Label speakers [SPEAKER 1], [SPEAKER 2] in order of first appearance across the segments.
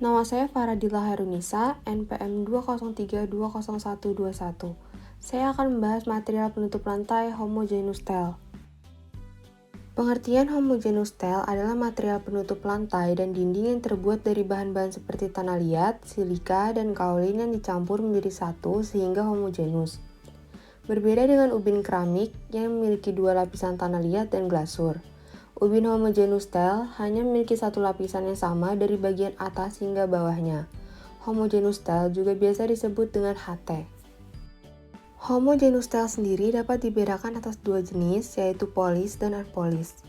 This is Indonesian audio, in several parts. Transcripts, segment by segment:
[SPEAKER 1] Nama saya Faradila Herunisa, NPM 203-20121. Saya akan membahas material penutup lantai homogeneous tile. Pengertian homogeneous tile adalah material penutup lantai dan dinding yang terbuat dari bahan-bahan seperti tanah liat, silika, dan kaolin yang dicampur menjadi satu sehingga homogeneous. Berbeda dengan ubin keramik yang memiliki dua lapisan tanah liat dan glasur. Ubin homogeneous tile hanya memiliki satu lapisan yang sama dari bagian atas hingga bawahnya. Homogeneous tile juga biasa disebut dengan HT. Homogeneous tile sendiri dapat dibedakan atas dua jenis, yaitu polis dan unpolished.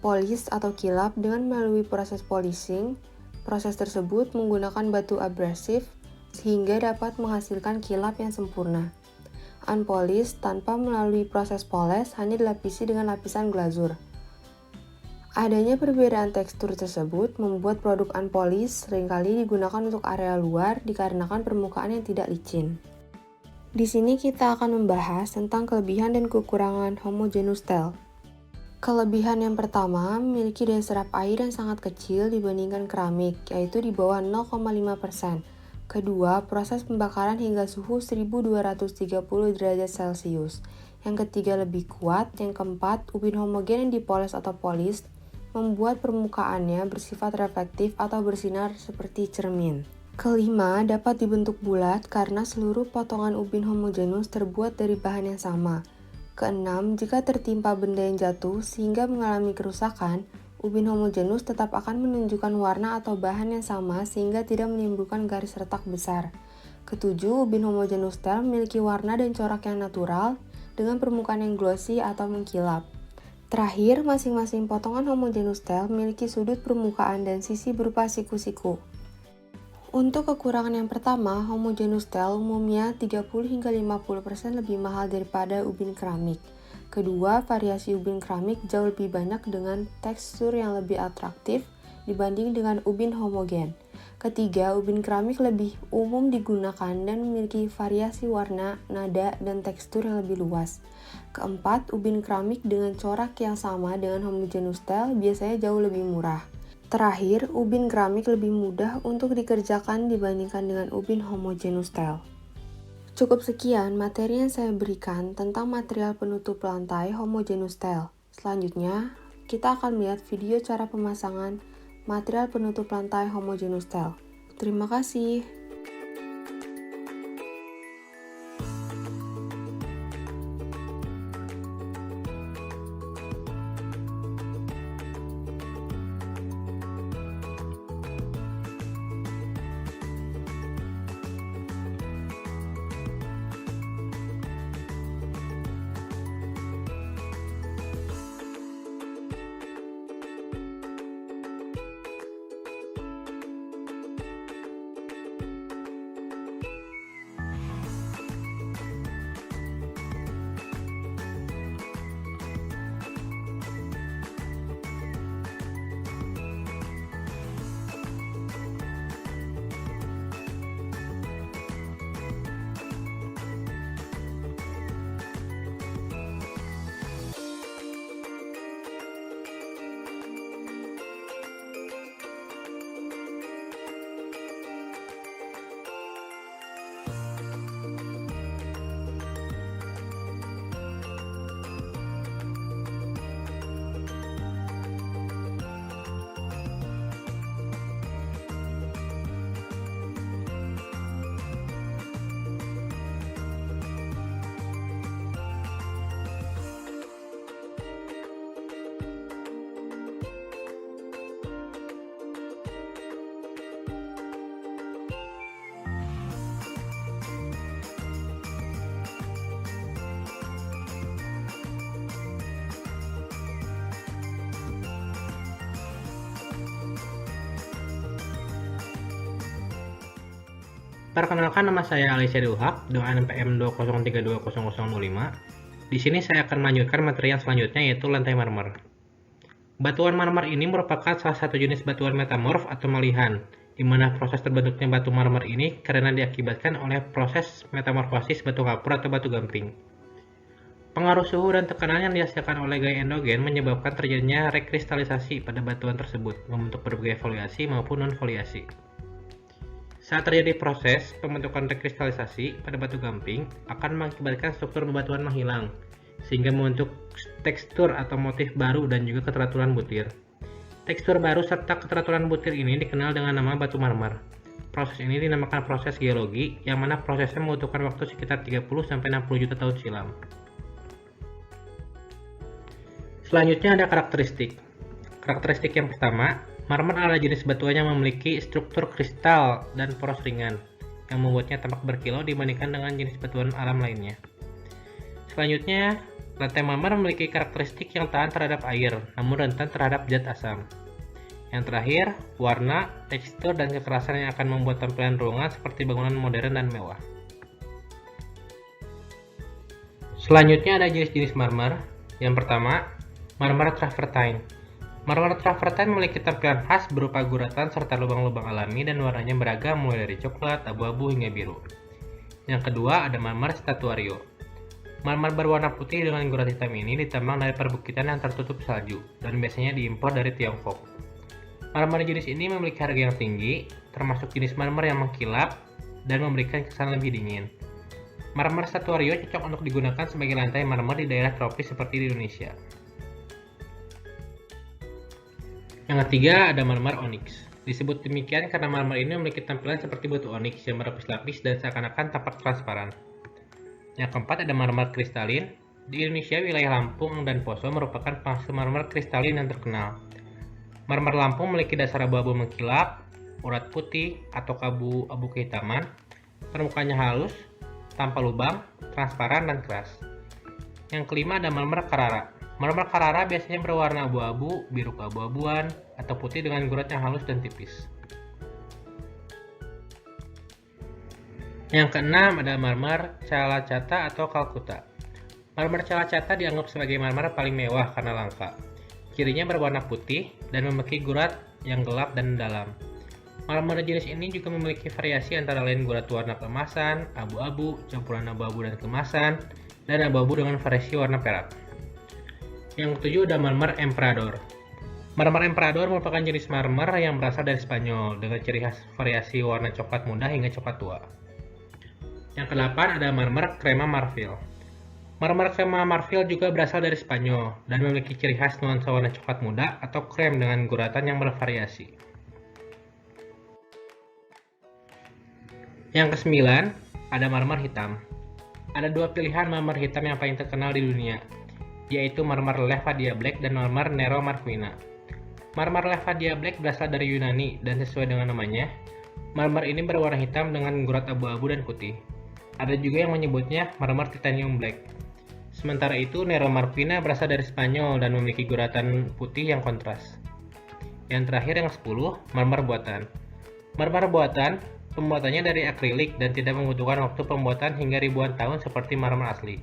[SPEAKER 1] Polis atau kilap dengan melalui proses polishing. Proses tersebut menggunakan batu abrasif sehingga dapat menghasilkan kilap yang sempurna. Unpolished tanpa melalui proses poles hanya dilapisi dengan lapisan glazur. Adanya perbedaan tekstur tersebut membuat produk unpolished seringkali digunakan untuk area luar dikarenakan permukaan yang tidak licin. Di sini kita akan membahas tentang kelebihan dan kekurangan homogeneous tile. Kelebihan yang pertama, memiliki daya serap air yang sangat kecil dibandingkan keramik, yaitu di bawah 0,5%. Kedua, proses pembakaran hingga suhu 1230 derajat Celcius. Yang ketiga, lebih kuat. Yang keempat, ubin homogen yang dipoles atau polished membuat permukaannya bersifat reflektif atau bersinar seperti cermin. Kelima, dapat dibentuk bulat karena seluruh potongan ubin homogeneous terbuat dari bahan yang sama. Keenam, jika tertimpa benda yang jatuh sehingga mengalami kerusakan, ubin homogeneous tetap akan menunjukkan warna atau bahan yang sama sehingga tidak menimbulkan garis retak besar. Ketujuh, ubin homogeneous tile memiliki warna dan corak yang natural dengan permukaan yang glossy atau mengkilap. Terakhir, masing-masing potongan homogeneous tile memiliki sudut permukaan dan sisi berupa siku-siku. Untuk kekurangan yang pertama, homogeneous tile umumnya 30-50% lebih mahal daripada ubin keramik. Kedua, variasi ubin keramik jauh lebih banyak dengan tekstur yang lebih atraktif dibanding dengan ubin homogen. Ketiga, ubin keramik lebih umum digunakan dan memiliki variasi warna, nada, dan tekstur yang lebih luas. Keempat, ubin keramik dengan corak yang sama dengan homogeneous tile biasanya jauh lebih murah. Terakhir, ubin keramik lebih mudah untuk dikerjakan dibandingkan dengan ubin homogeneous tile. Cukup sekian materi yang saya berikan tentang material penutup lantai homogeneous tile. Selanjutnya, kita akan melihat video cara pemasangan material penutup lantai homogeneous tile. Terima kasih.
[SPEAKER 2] Perkenalkan, nama saya Ali Syedulhaq dengan NPM 2032005. Di sini saya akan melanjutkan materi yang selanjutnya, yaitu lantai marmer. Batuan marmer ini merupakan salah satu jenis batuan metamorf atau melihan, di mana proses terbentuknya batu marmer ini karena diakibatkan oleh proses metamorfosis batu kapur atau batu gamping. Pengaruh suhu dan tekanan yang dihasilkan oleh gaya endogen menyebabkan terjadinya rekristalisasi pada batuan tersebut, membentuk berbagai foliasi maupun non-foliasi. Saat terjadi proses pembentukan rekristalisasi pada batu gamping akan mengakibatkan struktur bebatuan menghilang, sehingga membentuk tekstur atau motif baru dan juga keteraturan butir. Tekstur baru serta keteraturan butir ini dikenal dengan nama batu marmer. Proses ini dinamakan proses geologi, yang mana prosesnya membutuhkan waktu sekitar 30-60 juta tahun silam. Selanjutnya ada karakteristik. Karakteristik yang pertama, marmer adalah jenis batuan yang memiliki struktur kristal dan poros ringan, yang membuatnya tampak berkilau dibandingkan dengan jenis batuan alam lainnya. Selanjutnya, lantai marmer memiliki karakteristik yang tahan terhadap air, namun rentan terhadap zat asam. Yang terakhir, warna, tekstur, dan kekerasan yang akan membuat tampilan ruangan seperti bangunan modern dan mewah. Selanjutnya ada jenis-jenis marmer. Yang pertama, marmer travertine. Marmer travertine memiliki tampilan khas berupa guratan serta lubang-lubang alami dan warnanya beragam mulai dari coklat, abu-abu, hingga biru. Yang kedua ada marmer statuario. Marmer berwarna putih dengan gurat hitam ini ditambang dari perbukitan yang tertutup salju dan biasanya diimpor dari Tiongkok. Marmer jenis ini memiliki harga yang tinggi, termasuk jenis marmer yang mengkilap dan memberikan kesan lebih dingin. Marmer statuario cocok untuk digunakan sebagai lantai marmer di daerah tropis seperti di Indonesia. Yang ketiga ada marmer onyx. Disebut demikian karena marmer ini memiliki tampilan seperti batu onyx yang berlapis-lapis dan seakan-akan tampak transparan. Yang keempat ada marmer kristalin. Di Indonesia, wilayah Lampung dan Poso merupakan penghasil marmer kristalin yang terkenal. Marmer Lampung memiliki dasar abu-abu mengkilap, urat putih atau abu kehitaman, permukaannya halus, tanpa lubang, transparan, dan keras. Yang kelima ada marmer Carrara. Marmer Carrara biasanya berwarna abu-abu, biru keabu-abuan, atau putih dengan gurat yang halus dan tipis. Yang keenam ada marmer Chalacata atau Calcutta. Marmer Chalacata dianggap sebagai marmer paling mewah karena langka. Cirinya berwarna putih dan memiliki gurat yang gelap dan dalam. Marmer jenis ini juga memiliki variasi antara lain gurat warna keemasan, abu-abu, campuran abu-abu dan keemasan, dan abu-abu dengan variasi warna perak. Yang ketujuh ada marmer Emperador. Marmer Emperador merupakan jenis marmer yang berasal dari Spanyol dengan ciri khas variasi warna coklat muda hingga coklat tua. Yang kedelapan ada marmer Crema Marfil. Marmer Crema Marfil juga berasal dari Spanyol dan memiliki ciri khas nuansa warna coklat muda atau krem dengan guratan yang bervariasi. Yang kesembilan ada marmer hitam. Ada dua pilihan marmer hitam yang paling terkenal di dunia, yaitu marmer Levadia Black dan marmer Nero Marquina. Marmer Levadia Black berasal dari Yunani dan sesuai dengan namanya, marmer ini berwarna hitam dengan gurat abu-abu dan putih. Ada juga yang menyebutnya marmer Titanium Black. Sementara itu, Nero Marquina berasal dari Spanyol dan memiliki guratan putih yang kontras. Yang terakhir yang 10, marmer buatan. Marmer buatan pembuatannya dari akrilik dan tidak membutuhkan waktu pembuatan hingga ribuan tahun seperti marmer asli.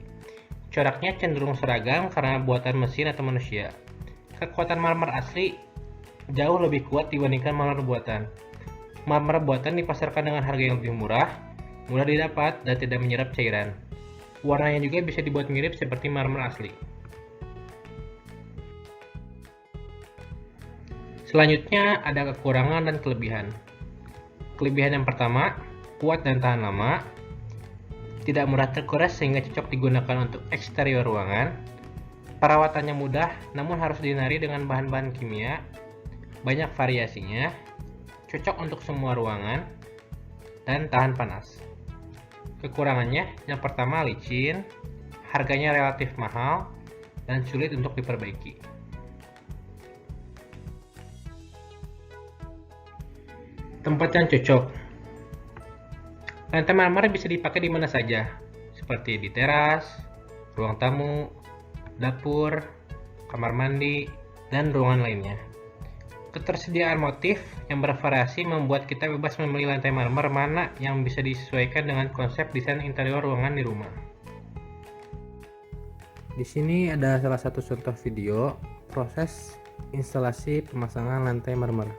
[SPEAKER 2] Coraknya cenderung seragam karena buatan mesin atau manusia. Kekuatan marmer asli jauh lebih kuat dibandingkan marmer buatan. Marmer buatan dipasarkan dengan harga yang lebih murah, mudah didapat, dan tidak menyerap cairan. Warnanya juga bisa dibuat mirip seperti marmer asli. Selanjutnya ada kekurangan dan kelebihan. Kelebihan yang pertama, kuat dan tahan lama, tidak mudah terkuras sehingga cocok digunakan untuk eksterior ruangan, perawatannya mudah namun harus dinari dengan bahan-bahan kimia, banyak variasinya, cocok untuk semua ruangan, dan tahan panas. Kekurangannya, yang pertama licin, harganya relatif mahal, dan sulit untuk diperbaiki. Tempat yang cocok. Lantai marmer bisa dipakai di mana saja, seperti di teras, ruang tamu, dapur, kamar mandi, dan ruangan lainnya. Ketersediaan motif yang bervariasi membuat kita bebas memilih lantai marmer mana yang bisa disesuaikan dengan konsep desain interior ruangan di rumah. Di sini ada salah satu contoh video proses instalasi pemasangan lantai marmer.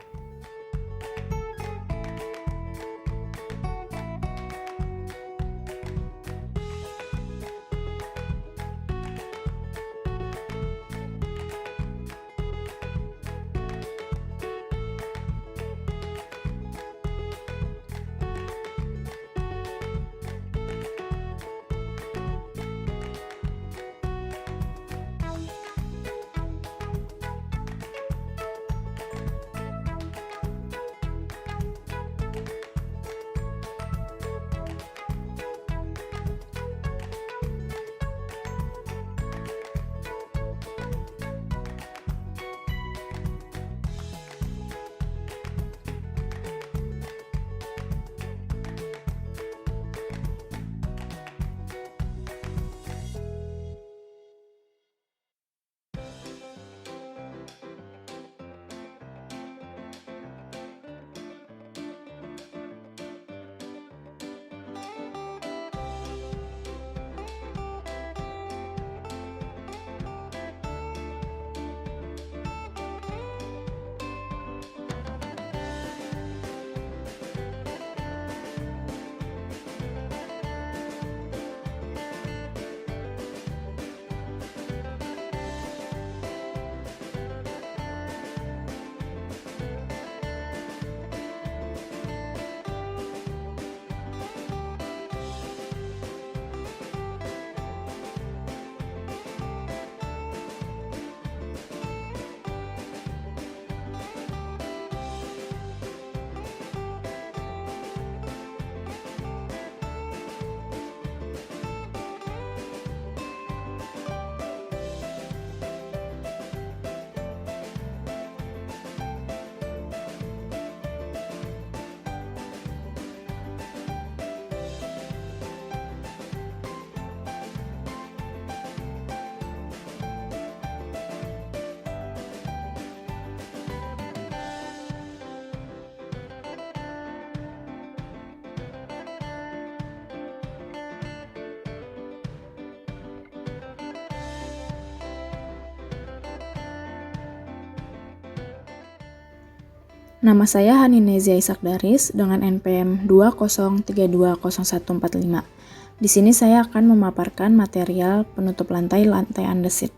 [SPEAKER 3] Nama saya Haninezia Isakdaris dengan NPM 203201445. Di sini saya akan memaparkan material penutup lantai andesit.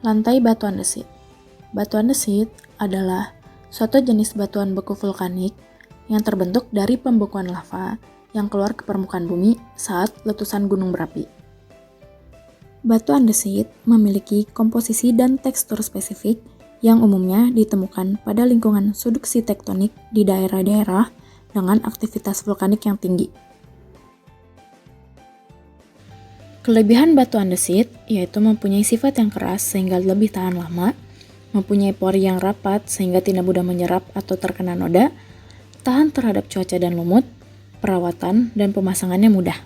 [SPEAKER 3] Lantai batu andesit. Batu andesit adalah suatu jenis batuan beku vulkanik yang terbentuk dari pembekuan lava yang keluar ke permukaan bumi saat letusan gunung berapi. Batu andesit memiliki komposisi dan tekstur spesifik yang umumnya ditemukan pada lingkungan subduksi tektonik di daerah-daerah dengan aktivitas vulkanik yang tinggi. Kelebihan batu andesit yaitu mempunyai sifat yang keras sehingga lebih tahan lama, mempunyai pori yang rapat sehingga tidak mudah menyerap atau terkena noda, tahan terhadap cuaca dan lumut, perawatan dan pemasangannya mudah.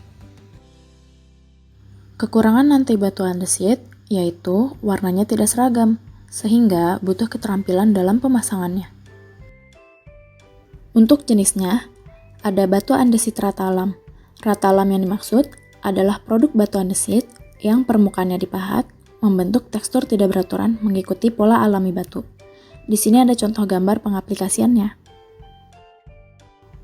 [SPEAKER 3] Kekurangan lantai batu andesit yaitu warnanya tidak seragam, sehingga butuh keterampilan dalam pemasangannya. Untuk jenisnya, ada batu andesit rata alam. Rata alam yang dimaksud adalah produk batu andesit yang permukaannya dipahat, membentuk tekstur tidak beraturan mengikuti pola alami batu. Di sini ada contoh gambar pengaplikasiannya.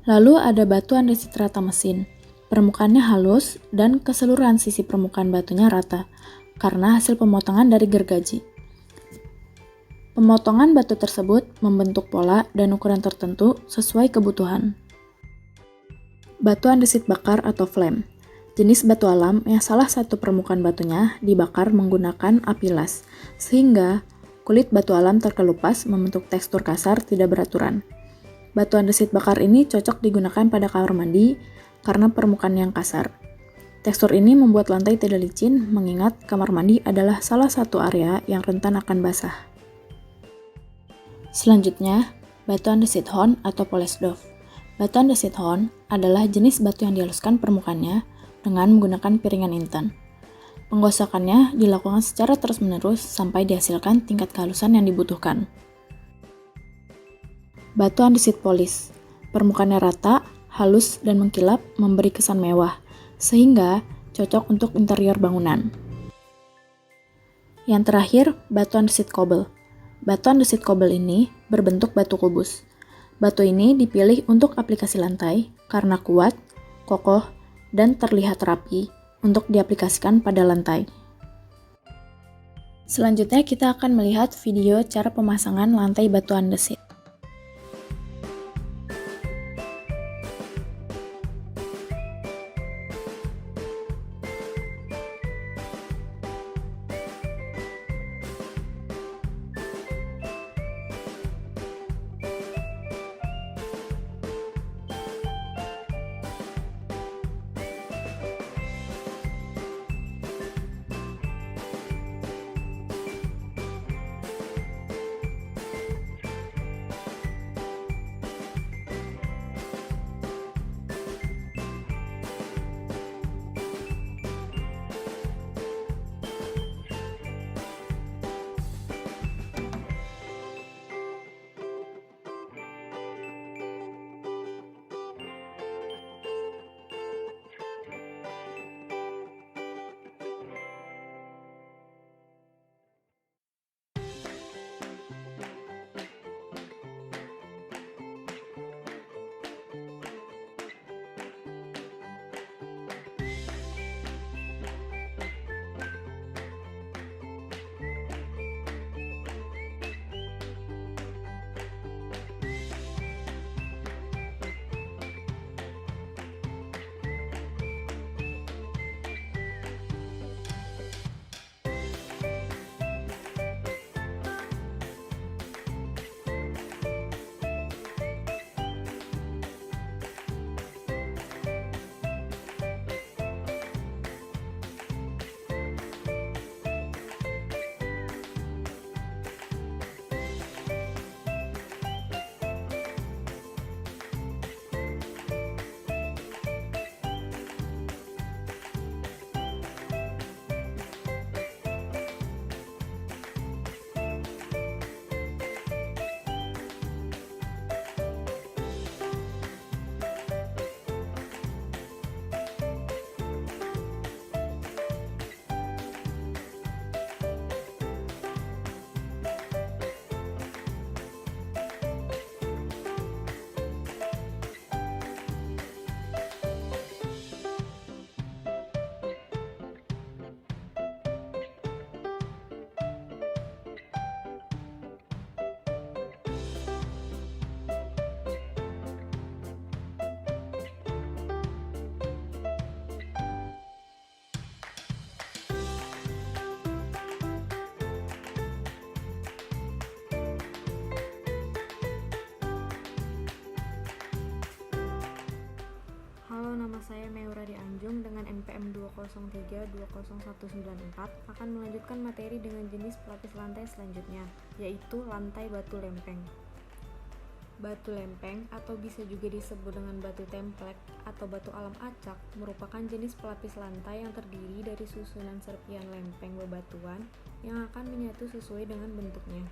[SPEAKER 3] Lalu ada batu andesit rata mesin. Permukaannya halus dan keseluruhan sisi permukaan batunya rata karena hasil pemotongan dari gergaji. Pemotongan batu tersebut membentuk pola dan ukuran tertentu sesuai kebutuhan. Batu andesit bakar atau flame. Jenis batu alam yang salah satu permukaan batunya dibakar menggunakan api las, sehingga kulit batu alam terkelupas membentuk tekstur kasar tidak beraturan. Batu andesit bakar ini cocok digunakan pada kamar mandi karena permukaan yang kasar. Tekstur ini membuat lantai tidak licin, mengingat kamar mandi adalah salah satu area yang rentan akan basah. Selanjutnya, batu andesit hon atau Polesdorf. Batu andesit hon adalah jenis batu yang dihaluskan permukaannya dengan menggunakan piringan intan. Penggosokannya dilakukan secara terus-menerus sampai dihasilkan tingkat kehalusan yang dibutuhkan. Batu andesit polis. Permukaannya rata, halus, dan mengkilap memberi kesan mewah, sehingga cocok untuk interior bangunan. Yang terakhir, batu andesit kobel. Batu andesit kobel ini berbentuk batu kubus. Batu ini dipilih untuk aplikasi lantai karena kuat, kokoh, dan terlihat rapi untuk diaplikasikan pada lantai. Selanjutnya kita akan melihat video cara pemasangan lantai batu andesit.
[SPEAKER 1] Bandung dengan NPM 203-20194 akan melanjutkan materi dengan jenis pelapis lantai selanjutnya, yaitu lantai batu lempeng. Batu lempeng atau bisa juga disebut dengan batu templek atau batu alam acak merupakan jenis pelapis lantai yang terdiri dari susunan serpihan lempeng bebatuan yang akan menyatu sesuai dengan bentuknya.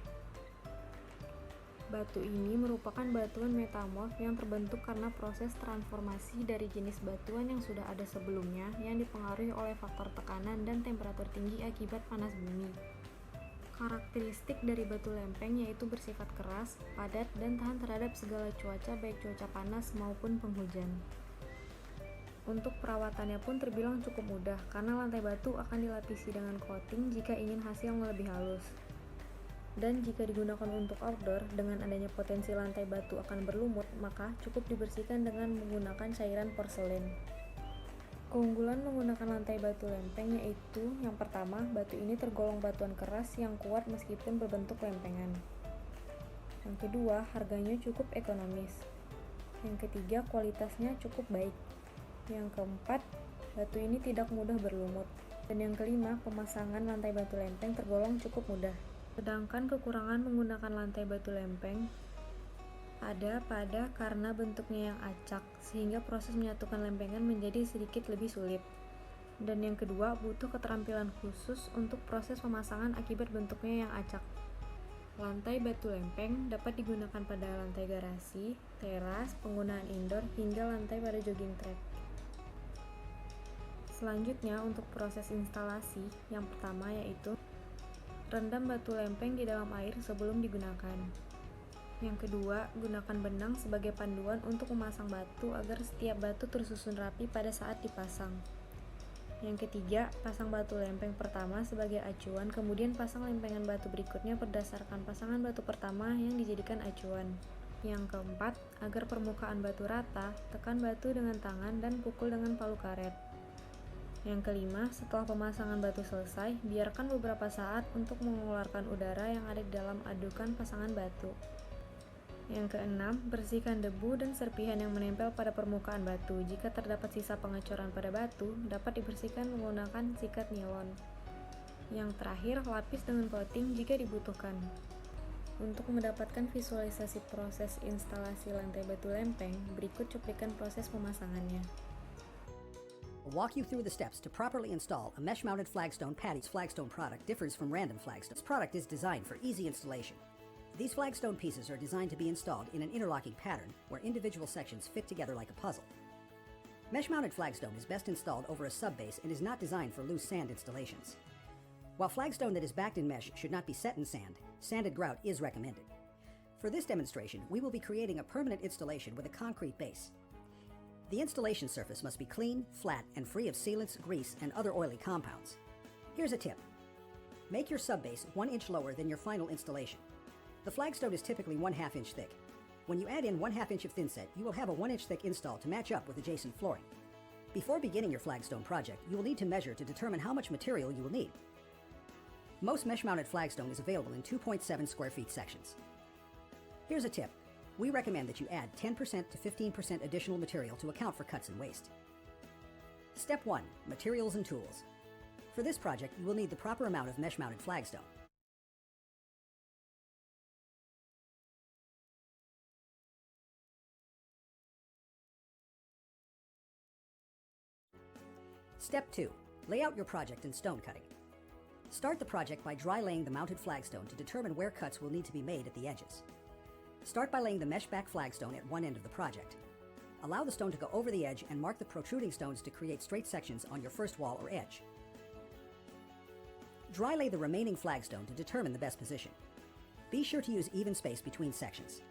[SPEAKER 1] Batu ini merupakan batuan metamorf yang terbentuk karena proses transformasi dari jenis batuan yang sudah ada sebelumnya yang dipengaruhi oleh faktor tekanan dan temperatur tinggi akibat panas bumi. Karakteristik dari batu lempeng yaitu bersifat keras, padat, dan tahan terhadap segala cuaca baik cuaca panas maupun penghujan. Untuk perawatannya pun terbilang cukup mudah karena lantai batu akan dilapisi dengan coating jika ingin hasil yang lebih halus. Dan jika digunakan untuk outdoor, dengan adanya potensi lantai batu akan berlumut, maka cukup dibersihkan dengan menggunakan cairan porselen. Keunggulan menggunakan lantai batu lempeng yaitu yang pertama, batu ini tergolong batuan keras yang kuat meskipun berbentuk lempengan. Yang kedua, harganya cukup ekonomis. Yang ketiga, kualitasnya cukup baik. Yang keempat, batu ini tidak mudah berlumut. Dan yang kelima, pemasangan lantai batu lempeng tergolong cukup mudah. Sedangkan kekurangan menggunakan lantai batu lempeng ada pada karena bentuknya yang acak, sehingga proses menyatukan lempengan menjadi sedikit lebih sulit. Dan yang kedua, butuh keterampilan khusus untuk proses pemasangan akibat bentuknya yang acak. Lantai batu lempeng dapat digunakan pada lantai garasi, teras, penggunaan indoor, hingga lantai pada jogging track. Selanjutnya, untuk proses instalasi, yang pertama yaitu rendam batu lempeng di dalam air sebelum digunakan. Yang kedua, gunakan benang sebagai panduan untuk memasang batu agar setiap batu tersusun rapi pada saat dipasang. Yang ketiga, pasang batu lempeng pertama sebagai acuan, kemudian pasang lempengan batu berikutnya berdasarkan pasangan batu pertama yang dijadikan acuan. Yang keempat, agar permukaan batu rata, tekan batu dengan tangan dan pukul dengan palu karet. Yang kelima, setelah pemasangan batu selesai, biarkan beberapa saat untuk mengeluarkan udara yang ada di dalam adukan pasangan batu. Yang keenam, bersihkan debu dan serpihan yang menempel pada permukaan batu. Jika terdapat sisa pengecoran pada batu, dapat dibersihkan menggunakan sikat nilon. Yang terakhir, lapis dengan coating jika dibutuhkan. Untuk mendapatkan visualisasi proses instalasi lantai batu lempeng, berikut cuplikan proses pemasangannya.
[SPEAKER 4] I'll walk you through the steps to properly install a mesh-mounted flagstone. Patty's flagstone product differs from random flagstone. This product is designed for easy installation. These flagstone pieces are designed to be installed in an interlocking pattern where individual sections fit together like a puzzle. Mesh-mounted flagstone is best installed over a subbase and is not designed for loose sand installations. While flagstone that is backed in mesh should not be set in sand, sanded grout is recommended. For this demonstration, we will be creating a permanent installation with a concrete base. The installation surface must be clean, flat, and free of sealants, grease, and other oily compounds. Here's a tip. Make your subbase 1 inch lower than your final installation. The flagstone is typically 1/2 inch thick. When you add in 1/2 inch of thinset, you will have a 1 inch thick install to match up with adjacent flooring. Before beginning your flagstone project, you will need to measure to determine how much material you will need. Most mesh-mounted flagstone is available in 2.7 square feet sections. Here's a tip. We recommend that you add 10% to 15% additional material to account for cuts and waste. Step 1. Materials and tools. For this project, you will need the proper amount of mesh-mounted flagstone. Step 2. Lay out your project in stone cutting. Start the project by dry laying the mounted flagstone to determine where cuts will need to be made at the edges. Start by laying the mesh back flagstone at one end of the project. Allow the stone to go over the edge and mark the protruding stones to create straight sections on your first wall or edge. Dry lay the remaining flagstone to determine the best position. Be sure to use even space between sections.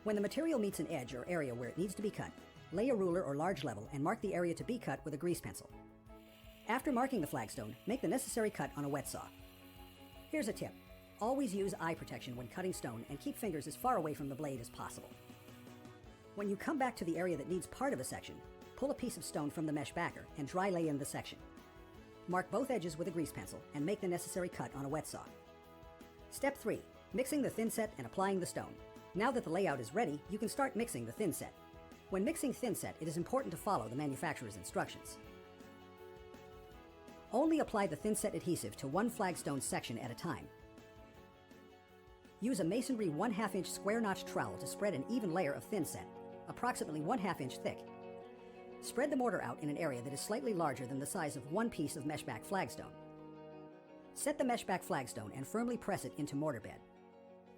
[SPEAKER 4] When the material meets an edge or area where it needs to be cut, lay a ruler or large level and mark the area to be cut with a grease pencil. After marking the flagstone, make the necessary cut on a wet saw. Here's a tip. Always use eye protection when cutting stone and keep fingers as far away from the blade as possible. When you come back to the area that needs part of a section, pull a piece of stone from the mesh backer and dry lay in the section. Mark both edges with a grease pencil and make the necessary cut on a wet saw. Step 3. Mixing the thinset and applying the stone. Now that the layout is ready, you can start mixing the thinset. When mixing thinset, it is important to follow the manufacturer's instructions. Only apply the thinset adhesive to one flagstone section at a time. Use a masonry 1/2 inch square notch trowel to spread an even layer of thinset, approximately 1/2 inch thick. Spread the mortar out in an area that is slightly larger than the size of one piece of meshback flagstone. Set the meshback flagstone and firmly press it into mortar bed.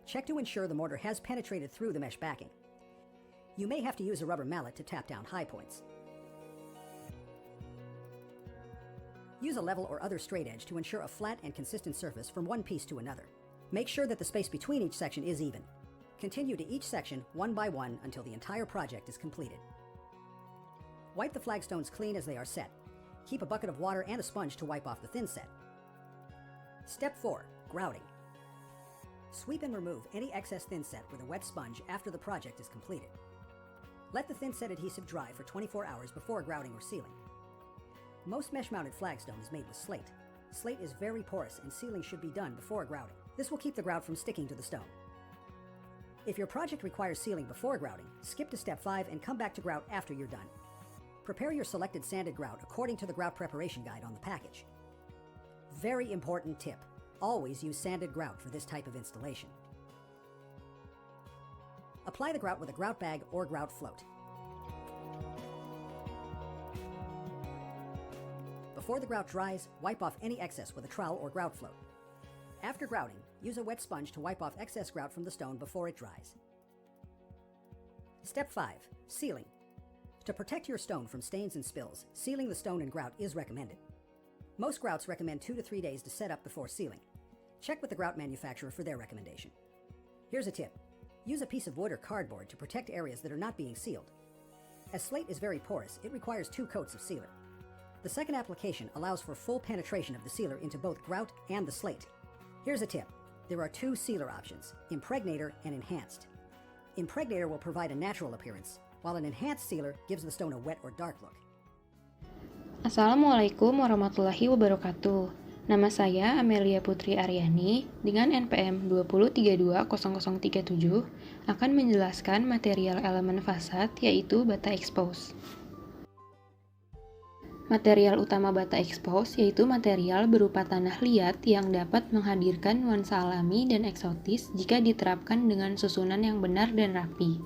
[SPEAKER 4] Check to ensure the mortar has penetrated through the mesh backing. You may have to use a rubber mallet to tap down high points. Use a level or other straight edge to ensure a flat and consistent surface from one piece to another. Make sure that the space between each section is even. Continue to each section one by one until the entire project is completed. Wipe the flagstones clean as they are set. Keep a bucket of water and a sponge to wipe off the thinset. Step 4. Grouting. Sweep and remove any excess thinset with a wet sponge after the project is completed. Let the thinset adhesive dry for 24 hours before grouting or sealing. Most mesh-mounted flagstone is made with slate. Slate is very porous and sealing should be done before grouting. This will keep the grout from sticking to the stone. If your project requires sealing before grouting, skip to step 5 and come back to grout after you're done. Prepare your selected sanded grout according to the grout preparation guide on the package. Very important tip: always use sanded grout for this type of installation. Apply the grout with a grout bag or grout float. Before the grout dries, wipe off any excess with a trowel or grout float. After grouting, use a wet sponge to wipe off excess grout from the stone before it dries. Step 5. Sealing. To protect your stone from stains and spills, sealing the stone and grout is recommended. Most grouts recommend 2 to 3 days to set up before sealing. Check with the grout manufacturer for their recommendation. Here's a tip: use a piece of wood or cardboard to protect areas that are not being sealed. As slate is very porous, it requires 2 coats of sealer. The second application allows for full penetration of the sealer into both grout and the slate. Here's a tip: there are 2 sealer options, Impregnator and Enhanced. Impregnator will provide a natural appearance, while an enhanced sealer gives the stone a wet or dark look.
[SPEAKER 5] Assalamualaikum warahmatullahi wabarakatuh. Nama saya Amelia Putri Aryani dengan NPM 2032037 akan menjelaskan material elemen fasad yaitu bata expose. Material utama bata expose yaitu material berupa tanah liat yang dapat menghadirkan nuansa alami dan eksotis jika diterapkan dengan susunan yang benar dan rapi.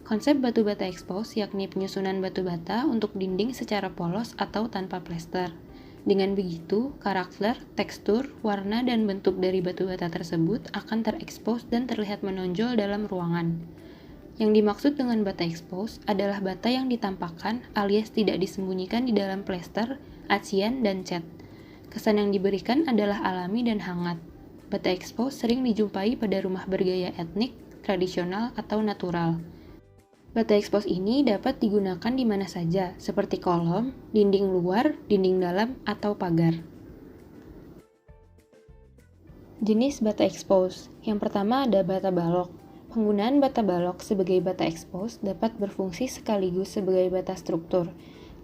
[SPEAKER 5] Konsep batu bata expose yakni penyusunan batu bata untuk dinding secara polos atau tanpa plester. Dengan begitu, karakter, tekstur, warna, dan bentuk dari batu bata tersebut akan terekspos dan terlihat menonjol dalam ruangan. Yang dimaksud dengan bata expose adalah bata yang ditampakkan alias tidak disembunyikan di dalam plester, acian, dan cat. Kesan yang diberikan adalah alami dan hangat. Bata expose sering dijumpai pada rumah bergaya etnik, tradisional, atau natural. Bata expose ini dapat digunakan di mana saja, seperti kolom, dinding luar, dinding dalam, atau pagar. Jenis bata expose. Yang pertama ada bata balok. Penggunaan bata balok sebagai bata expose dapat berfungsi sekaligus sebagai bata struktur.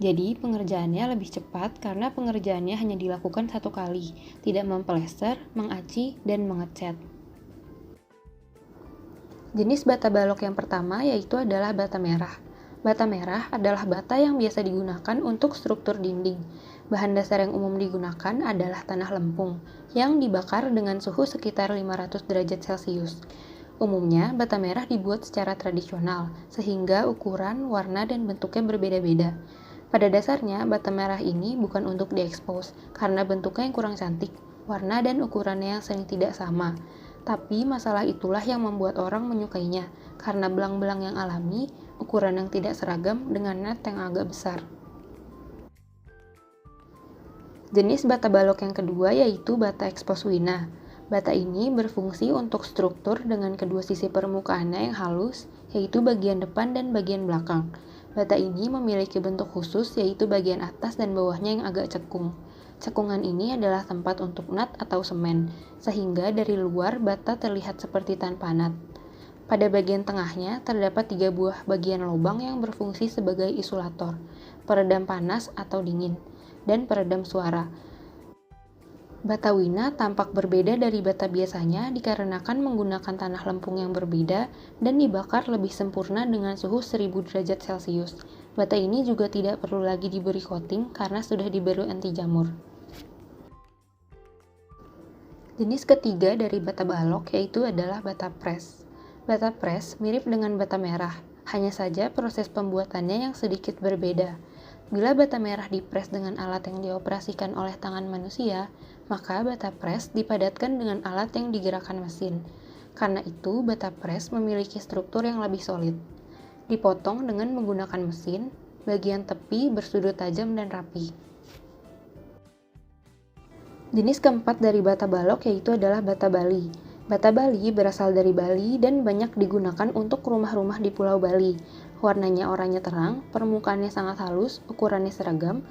[SPEAKER 5] Jadi, pengerjaannya lebih cepat karena pengerjaannya hanya dilakukan 1 kali, tidak memplester, mengaci, dan mengecat. Jenis bata balok yang pertama yaitu adalah bata merah. Bata merah adalah bata yang biasa digunakan untuk struktur dinding. Bahan dasar yang umum digunakan adalah tanah lempung, yang dibakar dengan suhu sekitar 500 derajat Celcius. Umumnya, bata merah dibuat secara tradisional, sehingga ukuran, warna, dan bentuknya berbeda-beda. Pada dasarnya, bata merah ini bukan untuk diekspos, karena bentuknya yang kurang cantik, warna dan ukurannya yang sering tidak sama. Tapi masalah itulah yang membuat orang menyukainya, karena belang-belang yang alami, ukuran yang tidak seragam dengan net yang agak besar. Jenis bata balok yang kedua yaitu bata expose wina. Bata ini berfungsi untuk struktur dengan kedua sisi permukaannya yang halus, yaitu bagian depan dan bagian belakang. Bata ini memiliki bentuk khusus yaitu bagian atas dan bawahnya yang agak cekung. Cekungan ini adalah tempat untuk nut atau semen, sehingga dari luar bata terlihat seperti tanpa nut. Pada bagian tengahnya terdapat 3 buah bagian lubang yang berfungsi sebagai isolator, peredam panas atau dingin, dan peredam suara. Bata Wina tampak berbeda dari bata biasanya dikarenakan menggunakan tanah lempung yang berbeda dan dibakar lebih sempurna dengan suhu 1000 derajat Celcius. Bata ini juga tidak perlu lagi diberi coating karena sudah diberi anti jamur. Jenis ketiga dari bata balok yaitu adalah bata press. Bata press mirip dengan bata merah, hanya saja proses pembuatannya yang sedikit berbeda. Bila bata merah dipres dengan alat yang dioperasikan oleh tangan manusia, maka bata press dipadatkan dengan alat yang digerakkan mesin. Karena itu, bata press memiliki struktur yang lebih solid. Dipotong dengan menggunakan mesin, bagian tepi bersudut tajam dan rapi. Jenis keempat dari bata balok yaitu adalah bata Bali. Bata Bali berasal dari Bali dan banyak digunakan untuk rumah-rumah di Pulau Bali. Warnanya oranye terang, permukaannya sangat halus, ukurannya seragam,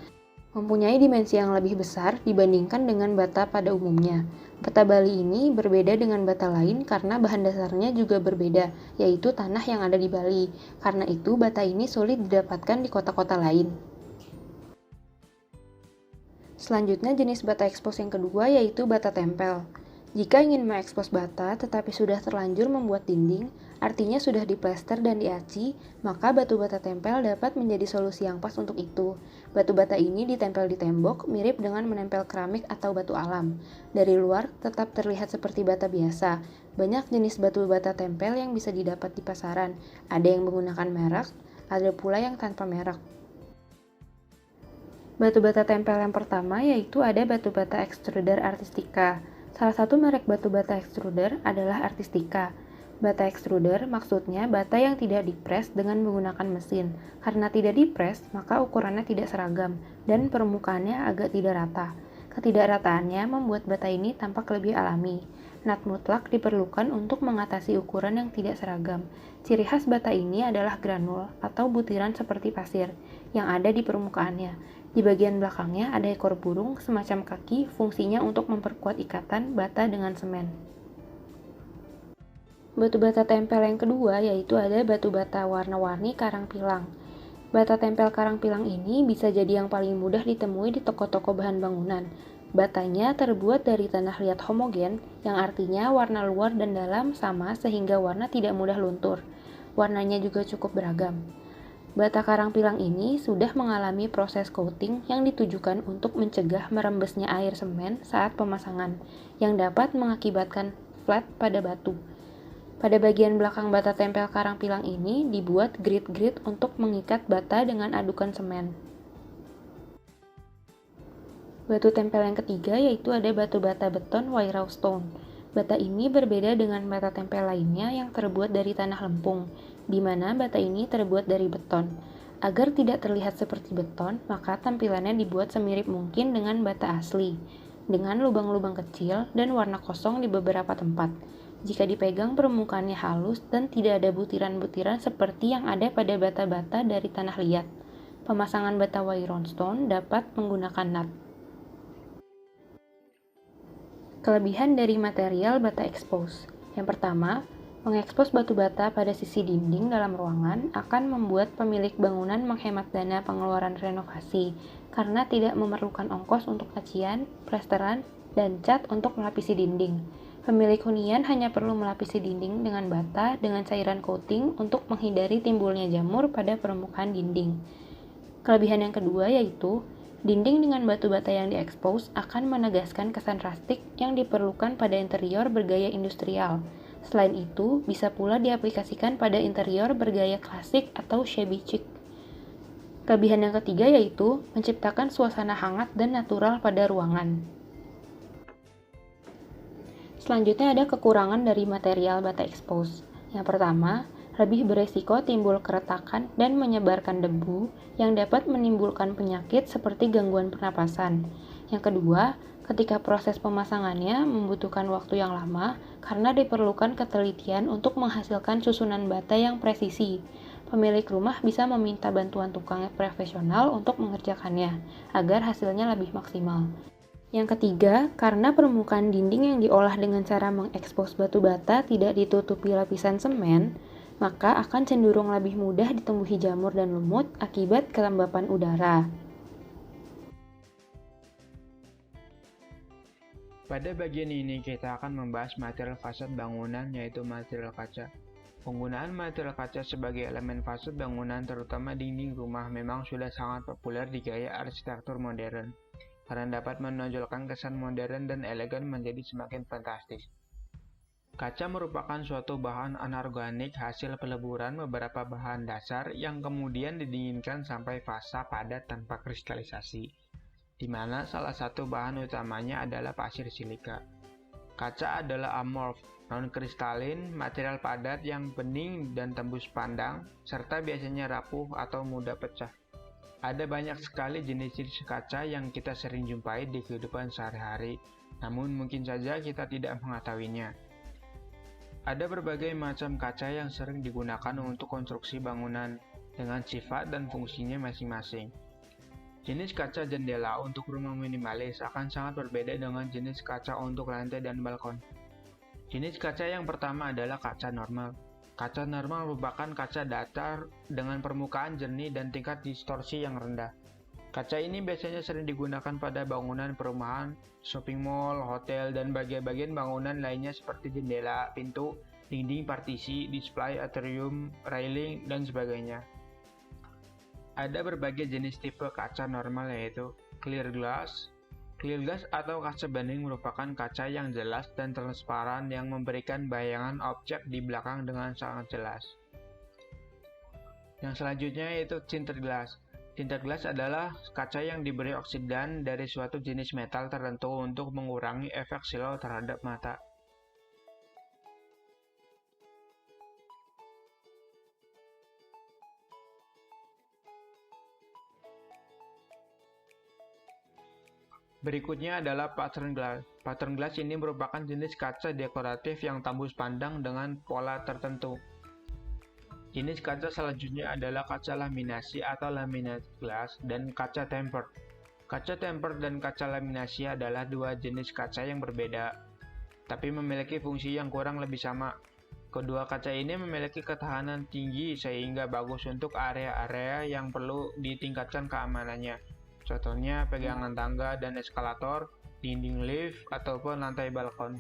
[SPEAKER 5] mempunyai dimensi yang lebih besar dibandingkan dengan bata pada umumnya. Bata Bali ini berbeda dengan bata lain karena bahan dasarnya juga berbeda, yaitu tanah yang ada di Bali. Karena itu, bata ini sulit didapatkan di kota-kota lain. Selanjutnya jenis bata ekspos yang kedua yaitu bata tempel. Jika ingin mengekspos bata tetapi sudah terlanjur membuat dinding, artinya sudah diplester dan diaci, maka batu bata tempel dapat menjadi solusi yang pas untuk itu. Batu bata ini ditempel di tembok, mirip dengan menempel keramik atau batu alam. Dari luar tetap terlihat seperti bata biasa. Banyak jenis batu bata tempel yang bisa didapat di pasaran. Ada yang menggunakan merek, ada pula yang tanpa merek. Batu bata tempel yang pertama yaitu ada batu bata extruder Artistica. Salah satu merek batu bata extruder adalah Artistica. Bata extruder maksudnya bata yang tidak dipres dengan menggunakan mesin. Karena tidak dipres, maka ukurannya tidak seragam dan permukaannya agak tidak rata. Ketidakrataannya membuat bata ini tampak lebih alami. Nat mutlak diperlukan untuk mengatasi ukuran yang tidak seragam. Ciri khas bata ini adalah granul atau butiran seperti pasir yang ada di permukaannya. Di bagian belakangnya ada ekor burung semacam kaki, fungsinya untuk memperkuat ikatan bata dengan semen. Batu bata tempel yang kedua yaitu ada batu bata warna-warni karang pilang. Bata tempel karang pilang ini bisa jadi yang paling mudah ditemui di toko-toko bahan bangunan. Batanya terbuat dari tanah liat homogen, yang artinya warna luar dan dalam sama sehingga warna tidak mudah luntur. Warnanya juga cukup beragam. Bata karang pilang ini sudah mengalami proses coating yang ditujukan untuk mencegah merembesnya air semen saat pemasangan, yang dapat mengakibatkan flat pada batu. Pada bagian belakang bata tempel karang pilang ini dibuat grid-grid untuk mengikat bata dengan adukan semen. Batu tempel yang ketiga yaitu ada batu bata beton Wairau Stone. Bata ini berbeda dengan bata tempel lainnya yang terbuat dari tanah lempung, di mana bata ini terbuat dari beton. Agar tidak terlihat seperti beton, maka tampilannya dibuat semirip mungkin dengan bata asli, dengan lubang-lubang kecil dan warna kosong di beberapa tempat. Jika dipegang permukaannya halus dan tidak ada butiran-butiran seperti yang ada pada bata-bata dari tanah liat. Pemasangan bata Wairau Stone dapat menggunakan nut. Kelebihan dari material bata expose. Yang pertama, mengekspos batu bata pada sisi dinding dalam ruangan akan membuat pemilik bangunan menghemat dana pengeluaran renovasi karena tidak memerlukan ongkos untuk cacian, plesteran, dan cat untuk melapisi dinding. Pemilik hunian hanya perlu melapisi dinding dengan bata dengan cairan coating untuk menghindari timbulnya jamur pada permukaan dinding. Kelebihan yang kedua yaitu dinding dengan batu bata yang diekspos akan menegaskan kesan rustik yang diperlukan pada interior bergaya industrial. Selain itu, bisa pula diaplikasikan pada interior bergaya klasik atau shabby chic. Kelebihan yang ketiga yaitu menciptakan suasana hangat dan natural pada ruangan. Selanjutnya ada kekurangan dari material bata expose. Yang pertama, lebih beresiko timbul keretakan dan menyebarkan debu yang dapat menimbulkan penyakit seperti gangguan pernapasan. Yang kedua, ketika proses pemasangannya membutuhkan waktu yang lama karena diperlukan ketelitian untuk menghasilkan susunan bata yang presisi. Pemilik rumah bisa meminta bantuan tukang profesional untuk mengerjakannya agar hasilnya lebih maksimal. Yang ketiga, karena permukaan dinding yang diolah dengan cara mengekspos batu bata tidak ditutupi lapisan semen, maka akan cenderung lebih mudah ditumbuhi jamur dan lumut akibat kelembapan udara.
[SPEAKER 6] Pada bagian ini kita akan membahas material fasad bangunan, yaitu material kaca. Penggunaan material kaca sebagai elemen fasad bangunan, terutama dinding rumah, memang sudah sangat populer di gaya arsitektur modern, karena dapat menonjolkan kesan modern dan elegan menjadi semakin fantastis. Kaca merupakan suatu bahan anorganik hasil peleburan beberapa bahan dasar yang kemudian didinginkan sampai fasa padat tanpa kristalisasi, di mana salah satu bahan utamanya adalah pasir silika. Kaca adalah amorf, non-kristalin, material padat yang bening dan tembus pandang, serta biasanya rapuh atau mudah pecah. Ada banyak sekali jenis-jenis kaca yang kita sering jumpai di kehidupan sehari-hari, namun mungkin saja kita tidak mengetahuinya. Ada berbagai macam kaca yang sering digunakan untuk konstruksi bangunan, dengan sifat dan fungsinya masing-masing. Jenis kaca jendela untuk rumah minimalis akan sangat berbeda dengan jenis kaca untuk lantai dan balkon. Jenis kaca yang pertama adalah kaca normal. Kaca normal merupakan kaca datar dengan permukaan jernih dan tingkat distorsi yang rendah. Kaca ini biasanya sering digunakan pada bangunan perumahan, shopping mall, hotel, dan bagian-bagian bangunan lainnya seperti jendela, pintu, dinding partisi, display, atrium, railing, dan sebagainya. Ada berbagai jenis tipe kaca normal, yaitu clear glass. Clear glass atau kaca bening merupakan kaca yang jelas dan transparan yang memberikan bayangan objek di belakang dengan sangat jelas. Yang selanjutnya yaitu tinted glass. Tinted glass adalah kaca yang diberi oksidan dari suatu jenis metal tertentu untuk mengurangi efek silau terhadap mata. Berikutnya adalah pattern glass. Pattern glass ini merupakan jenis kaca dekoratif yang tembus pandang dengan pola tertentu. Jenis kaca selanjutnya adalah kaca laminasi atau laminated glass dan kaca tempered. Kaca tempered dan kaca laminasi adalah dua jenis kaca yang berbeda, tapi memiliki fungsi yang kurang lebih sama. Kedua kaca ini memiliki ketahanan tinggi sehingga bagus untuk area-area yang perlu ditingkatkan keamanannya. Contohnya pegangan tangga dan eskalator, dinding lift, ataupun lantai balkon.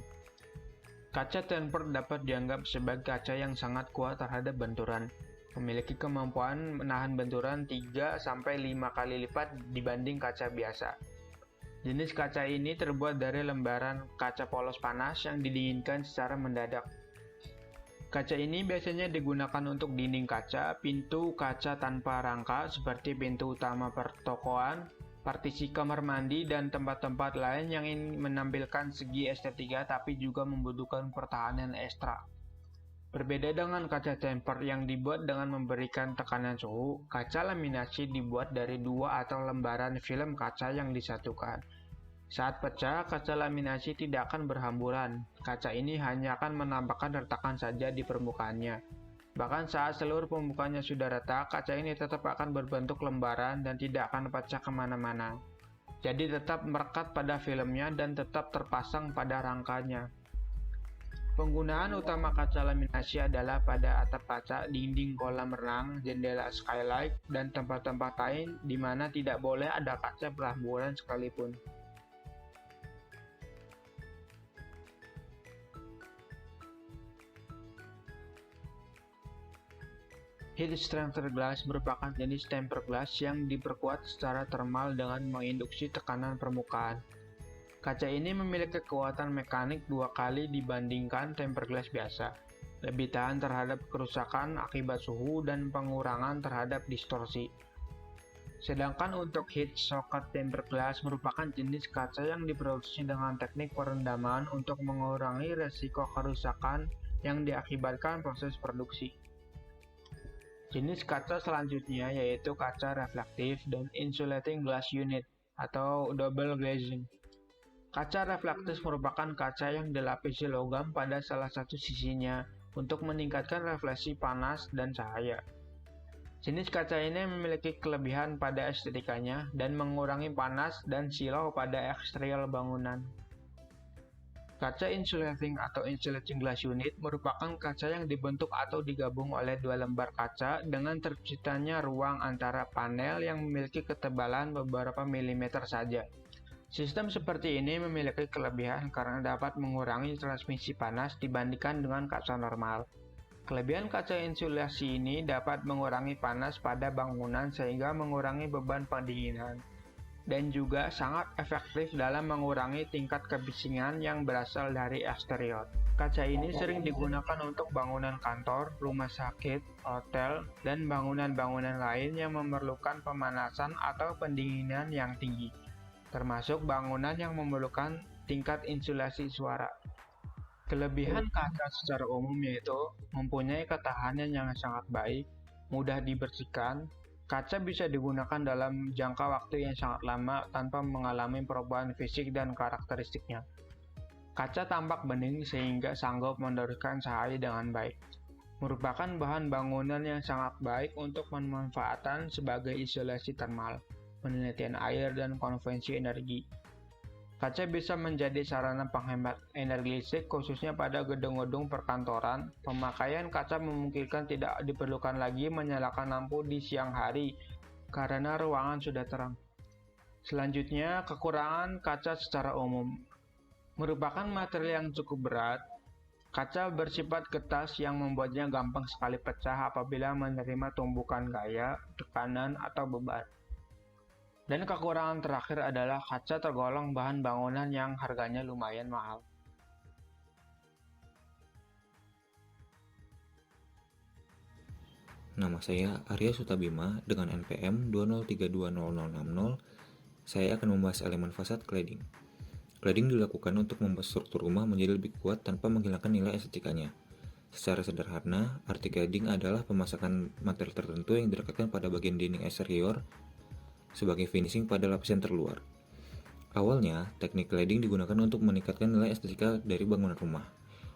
[SPEAKER 6] Kaca tempered dapat dianggap sebagai kaca yang sangat kuat terhadap benturan, memiliki kemampuan menahan benturan 3-5 kali lipat dibanding kaca biasa. Jenis kaca ini terbuat dari lembaran kaca polos panas yang didinginkan secara mendadak. Kaca ini biasanya digunakan untuk dinding kaca, pintu kaca tanpa rangka seperti pintu utama pertokoan, partisi kamar mandi, dan tempat-tempat lain yang ingin menampilkan segi estetika tapi juga membutuhkan pertahanan ekstra. Berbeda dengan kaca tempered yang dibuat dengan memberikan tekanan suhu, kaca laminasi dibuat dari dua atau lembaran film kaca yang disatukan. Saat pecah, kaca laminasi tidak akan berhamburan. Kaca ini hanya akan menampakkan retakan saja di permukaannya. Bahkan saat seluruh permukaannya sudah retak, kaca ini tetap akan berbentuk lembaran dan tidak akan pecah kemana-mana. Jadi tetap merekat pada filmnya dan tetap terpasang pada rangkanya. Penggunaan utama kaca laminasi adalah pada atap kaca, dinding kolam renang, jendela skylight, dan tempat-tempat lain di mana tidak boleh ada kaca berhamburan sekalipun. Heat strengthened glass merupakan jenis tempered glass yang diperkuat secara termal dengan menginduksi tekanan permukaan. Kaca ini memiliki kekuatan mekanik 2 kali dibandingkan tempered glass biasa, lebih tahan terhadap kerusakan akibat suhu dan pengurangan terhadap distorsi. Sedangkan untuk heat soaked tempered glass merupakan jenis kaca yang diproduksi dengan teknik perendaman untuk mengurangi resiko kerusakan yang diakibatkan proses produksi. Jenis kaca selanjutnya yaitu kaca reflektif dan insulating glass unit atau double glazing. Kaca reflektif merupakan kaca yang dilapisi logam pada salah satu sisinya untuk meningkatkan refleksi panas dan cahaya. Jenis kaca ini memiliki kelebihan pada estetikanya dan mengurangi panas dan silau pada eksterior bangunan. Kaca insulating atau insulating glass unit merupakan kaca yang dibentuk atau digabung oleh 2 lembar kaca dengan terciptanya ruang antara panel yang memiliki ketebalan beberapa milimeter saja. Sistem seperti ini memiliki kelebihan karena dapat mengurangi transmisi panas dibandingkan dengan kaca normal. Kelebihan kaca insulasi ini dapat mengurangi panas pada bangunan sehingga mengurangi beban pendinginan, dan juga sangat efektif dalam mengurangi tingkat kebisingan yang berasal dari eksterior. Kaca ini sering digunakan untuk bangunan kantor, rumah sakit, hotel, dan bangunan-bangunan lain yang memerlukan pemanasan atau pendinginan yang tinggi, termasuk bangunan yang memerlukan tingkat insulasi suara. Kelebihan kaca secara umum yaitu mempunyai ketahanan yang sangat baik, mudah dibersihkan. Kaca bisa digunakan dalam jangka waktu yang sangat lama tanpa mengalami perubahan fisik dan karakteristiknya. Kaca tampak bening sehingga sanggup meneruskan cahaya dengan baik. Merupakan bahan bangunan yang sangat baik untuk pemanfaatan sebagai isolasi termal, penelitian air, dan konversi energi. Kaca bisa menjadi sarana penghemat energi listrik khususnya pada gedung-gedung perkantoran. Pemakaian kaca memungkinkan tidak diperlukan lagi menyalakan lampu di siang hari karena ruangan sudah terang. Selanjutnya, kekurangan kaca secara umum. Merupakan material yang cukup berat, kaca bersifat getas yang membuatnya gampang sekali pecah apabila menerima tumbukan gaya, tekanan, atau beban. Dan kekurangan terakhir adalah kaca tergolong bahan bangunan yang harganya lumayan mahal.
[SPEAKER 7] Nama saya Arya Sutabima dengan NPM 2032060. Saya akan membahas elemen fasad cladding. Cladding dilakukan untuk membuat struktur rumah menjadi lebih kuat tanpa menghilangkan nilai estetikanya. Secara sederhana, arti cladding adalah pemasangan material tertentu yang direkatkan pada bagian dinding eksterior sebagai finishing pada lapisan terluar. Awalnya, teknik cladding digunakan untuk meningkatkan nilai estetika dari bangunan rumah.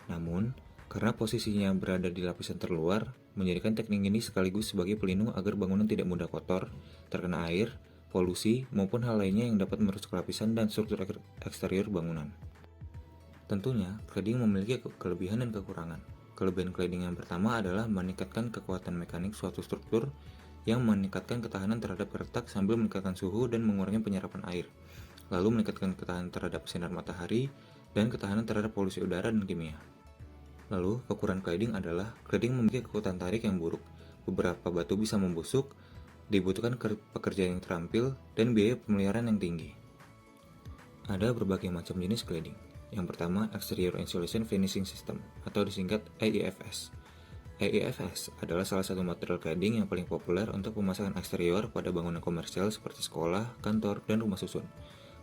[SPEAKER 7] Namun, karena posisinya berada di lapisan terluar, menjadikan teknik ini sekaligus sebagai pelindung agar bangunan tidak mudah kotor, terkena air, polusi, maupun hal lainnya yang dapat merusak lapisan dan struktur eksterior bangunan. Tentunya, cladding memiliki kelebihan dan kekurangan. Kelebihan cladding yang pertama adalah meningkatkan kekuatan mekanik suatu struktur yang meningkatkan ketahanan terhadap retak sambil meningkatkan suhu dan mengurangi penyerapan air, lalu meningkatkan ketahanan terhadap sinar matahari dan ketahanan terhadap polusi udara dan kimia. Lalu, kekurangan cladding adalah cladding memiliki kekuatan tarik yang buruk. Beberapa batu bisa membusuk, dibutuhkan pekerja yang terampil, dan biaya pemeliharaan yang tinggi. Ada berbagai macam jenis cladding. Yang pertama, Exterior Insulation Finishing System, atau disingkat EIFS. EIFS adalah salah satu material cladding yang paling populer untuk pemasangan eksterior pada bangunan komersial seperti sekolah, kantor, dan rumah susun.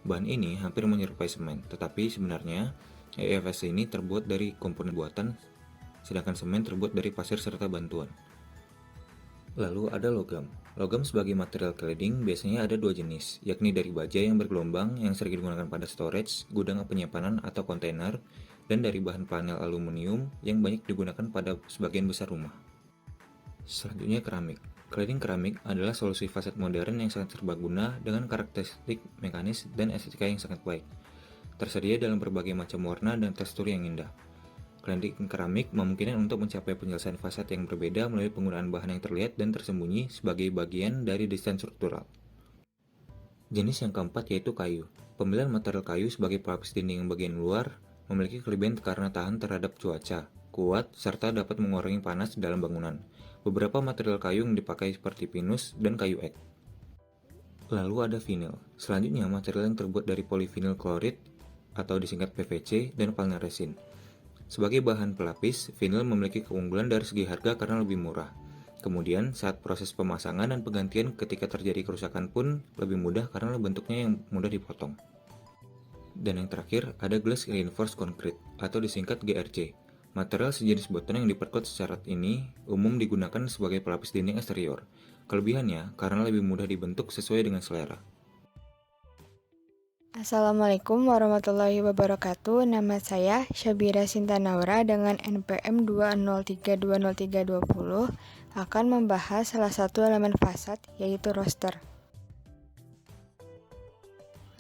[SPEAKER 7] Bahan ini hampir menyerupai semen, tetapi sebenarnya EIFS ini terbuat dari komponen buatan, sedangkan semen terbuat dari pasir serta bantuan. Lalu ada logam. Logam sebagai material cladding biasanya ada dua jenis, yakni dari baja yang bergelombang yang sering digunakan pada storage, gudang penyimpanan atau kontainer, dan dari bahan panel aluminium yang banyak digunakan pada sebagian besar rumah. Selanjutnya keramik. Cladding keramik adalah solusi fasad modern yang sangat serbaguna dengan karakteristik mekanis dan estetika yang sangat baik. Tersedia dalam berbagai macam warna dan tekstur yang indah. Cladding keramik memungkinkan untuk mencapai penyelesaian fasad yang berbeda melalui penggunaan bahan yang terlihat dan tersembunyi sebagai bagian dari desain struktural. Jenis yang keempat yaitu kayu. Pemilihan material kayu sebagai pelapis dinding yang bagian luar memiliki kelebihan karena tahan terhadap cuaca, kuat, serta dapat mengurangi panas di dalam bangunan. Beberapa material kayu yang dipakai seperti pinus dan kayu ek. Lalu ada vinil. Selanjutnya material yang terbuat dari polyvinyl chloride atau disingkat PVC dan vinyl resin. Sebagai bahan pelapis, vinil memiliki keunggulan dari segi harga karena lebih murah. Kemudian, saat proses pemasangan dan penggantian ketika terjadi kerusakan pun lebih mudah karena bentuknya yang mudah dipotong. Dan yang terakhir, ada Glass Reinforced Concrete atau disingkat GRC. Material sejenis beton yang diperkuat secara ini umum digunakan sebagai pelapis dinding eksterior. Kelebihannya karena lebih mudah dibentuk sesuai dengan selera.
[SPEAKER 8] Assalamualaikum warahmatullahi wabarakatuh. Nama saya Syabira Sintanaura dengan NPM 2032030 akan membahas salah satu elemen fasad yaitu roster.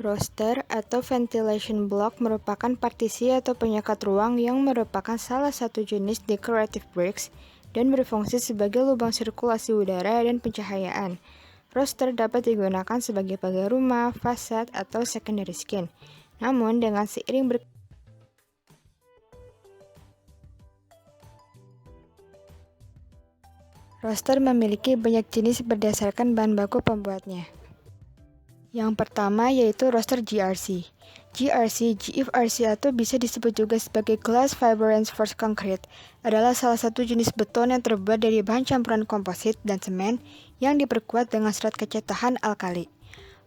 [SPEAKER 8] Roster atau ventilation block merupakan partisi atau penyekat ruang yang merupakan salah satu jenis decorative bricks dan berfungsi sebagai lubang sirkulasi udara dan pencahayaan. Roster dapat digunakan sebagai pagar rumah, fasad, atau secondary skin. Namun, dengan seiring roster memiliki banyak jenis berdasarkan bahan baku pembuatnya. Yang pertama yaitu roster GRC. GFRC atau bisa disebut juga sebagai Glass Fiber Reinforced Concrete adalah salah satu jenis beton yang terbuat dari bahan campuran komposit dan semen yang diperkuat dengan serat kecetahan alkali.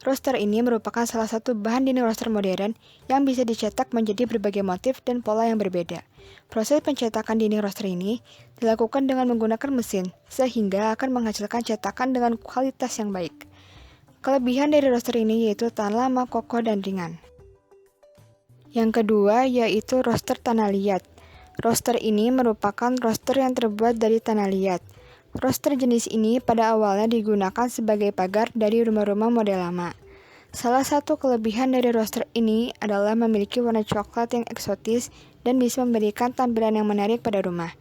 [SPEAKER 8] Roster ini merupakan salah satu bahan dinding roster modern yang bisa dicetak menjadi berbagai motif dan pola yang berbeda. Proses pencetakan dinding roster ini dilakukan dengan menggunakan mesin, sehingga akan menghasilkan cetakan dengan kualitas yang baik. Kelebihan dari roster ini yaitu tahan lama, kokoh, dan ringan. Yang kedua yaitu roster tanah liat. Roster ini merupakan roster yang terbuat dari tanah liat. Roster jenis ini pada awalnya digunakan sebagai pagar dari rumah-rumah model lama. Salah satu kelebihan dari roster ini adalah memiliki warna coklat yang eksotis dan bisa memberikan tampilan yang menarik pada rumah.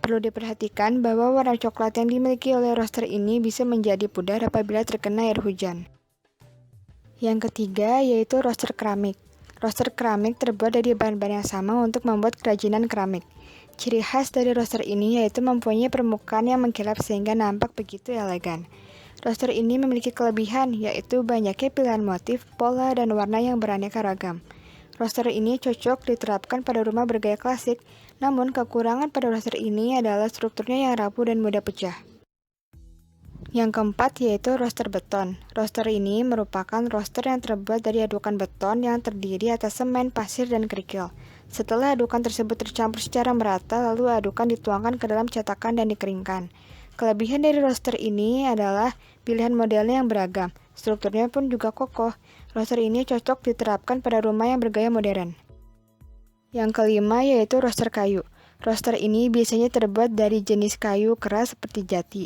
[SPEAKER 8] Perlu diperhatikan bahwa warna coklat yang dimiliki oleh roster ini bisa menjadi pudar apabila terkena air hujan. Yang ketiga yaitu roster keramik. Roster keramik terbuat dari bahan-bahan yang sama untuk membuat kerajinan keramik. Ciri khas dari roster ini yaitu mempunyai permukaan yang mengkilap sehingga nampak begitu elegan. Roster ini memiliki kelebihan yaitu banyaknya pilihan motif, pola, dan warna yang beraneka ragam. Roster ini cocok diterapkan pada rumah bergaya klasik, namun kekurangan pada roster ini adalah strukturnya yang rapuh dan mudah pecah. Yang keempat yaitu roster beton. Roster ini merupakan roster yang terbuat dari adukan beton yang terdiri atas semen, pasir, dan kerikil. Setelah adukan tersebut tercampur secara merata, lalu adukan dituangkan ke dalam cetakan dan dikeringkan. Kelebihan dari roster ini adalah pilihan modelnya yang beragam. Strukturnya pun juga kokoh. Roster ini cocok diterapkan pada rumah yang bergaya modern. Yang kelima yaitu roster kayu. Roster ini biasanya terbuat dari jenis kayu keras seperti jati.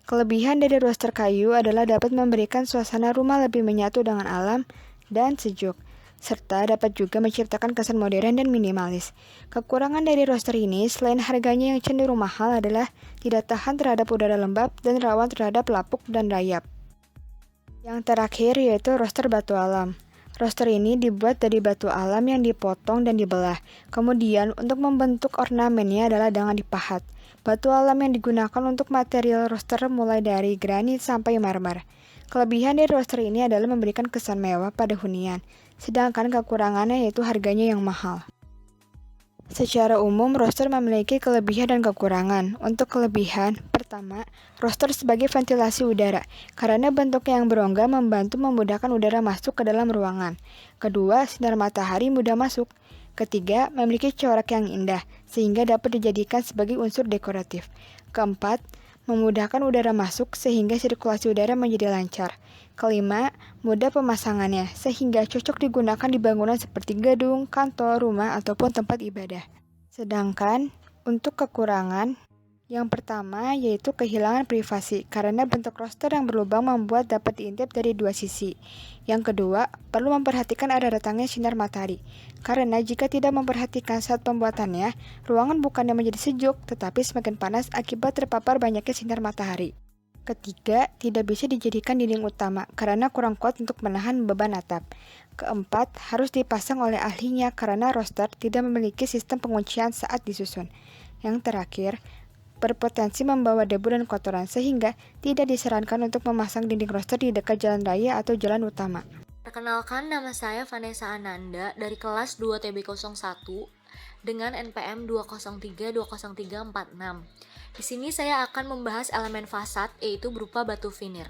[SPEAKER 8] Kelebihan dari roster kayu adalah dapat memberikan suasana rumah lebih menyatu dengan alam dan sejuk, serta dapat juga menciptakan kesan modern dan minimalis. Kekurangan dari roster ini selain harganya yang cenderung mahal adalah tidak tahan terhadap udara lembab dan rawan terhadap lapuk dan rayap. Yang terakhir yaitu roster batu alam. Roster ini dibuat dari batu alam yang dipotong dan dibelah. Kemudian untuk membentuk ornamennya adalah dengan dipahat. Batu alam yang digunakan untuk material roster mulai dari granit sampai marmer. Kelebihan dari roster ini adalah memberikan kesan mewah pada hunian, sedangkan kekurangannya yaitu harganya yang mahal. Secara umum, roster memiliki kelebihan dan kekurangan. Untuk kelebihan, pertama, roster sebagai ventilasi udara, karena bentuknya yang berongga membantu memudahkan udara masuk ke dalam ruangan. Kedua, sinar matahari mudah masuk. Ketiga, memiliki corak yang indah, sehingga dapat dijadikan sebagai unsur dekoratif. Keempat, memudahkan udara masuk sehingga sirkulasi udara menjadi lancar. Kelima, mudah pemasangannya sehingga cocok digunakan di bangunan seperti gedung, kantor, rumah, ataupun tempat ibadah. Sedangkan untuk kekurangan, yang pertama yaitu kehilangan privasi karena bentuk roster yang berlubang membuat dapat diintip dari dua sisi. Yang kedua, perlu memperhatikan arah datangnya sinar matahari. Karena jika tidak memperhatikan saat pembuatannya, ruangan bukannya menjadi sejuk, tetapi semakin panas akibat terpapar banyaknya sinar matahari. Ketiga, tidak bisa dijadikan dinding utama karena kurang kuat untuk menahan beban atap. Keempat, harus dipasang oleh ahlinya karena roster tidak memiliki sistem penguncian saat disusun. Yang terakhir, berpotensi membawa debu dan kotoran sehingga tidak disarankan untuk memasang dinding roster di dekat jalan raya atau jalan utama.
[SPEAKER 9] Perkenalkan, nama saya Vanessa Ananda dari kelas 2 TB01 dengan NPM 203-20346. Di sini saya akan membahas elemen fasad yaitu berupa batu veneer.